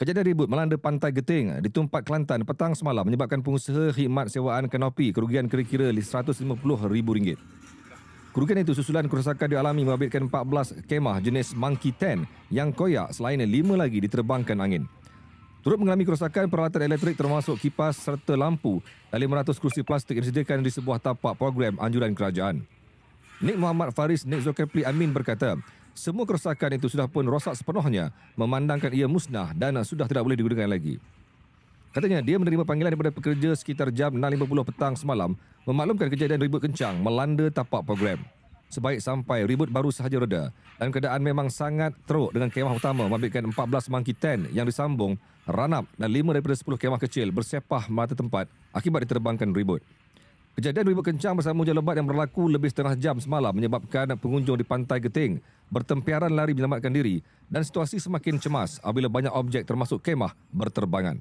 Kejadian ribut melanda Pantai Geting di Tumpat Kelantan petang semalam menyebabkan pengusaha khidmat sewaan kanopi kerugian kira-kira RM150,000. Kerugian itu susulan kerosakan dialami membabitkan 14 kemah jenis Monkey 10 yang koyak selain 5 lagi diterbangkan angin. Turut mengalami kerosakan peralatan elektrik termasuk kipas serta lampu dan 500 kerusi plastik yang disediakan di sebuah tapak program anjuran kerajaan. Nik Muhammad Faris Nik Zulkifli Amin berkata, semua kerosakan itu sudah pun rosak sepenuhnya memandangkan ia musnah dan sudah tidak boleh digunakan lagi. Katanya dia menerima panggilan daripada pekerja sekitar jam 6.50 petang semalam memaklumkan kejadian ribut kencang melanda tapak program. Sebaik sampai ribut baru sahaja reda dan keadaan memang sangat teruk dengan kemah utama membabitkan 14 Monkey 10 yang disambung, ranap dan 5 daripada 10 kemah kecil bersepah mata tempat akibat diterbangkan ribut. Kejadian ribut kencang bersama hujan lebat yang berlaku lebih setengah jam semalam menyebabkan pengunjung di Pantai Geting bertempiaran lari menyelamatkan diri dan situasi semakin cemas apabila banyak objek termasuk kemah berterbangan.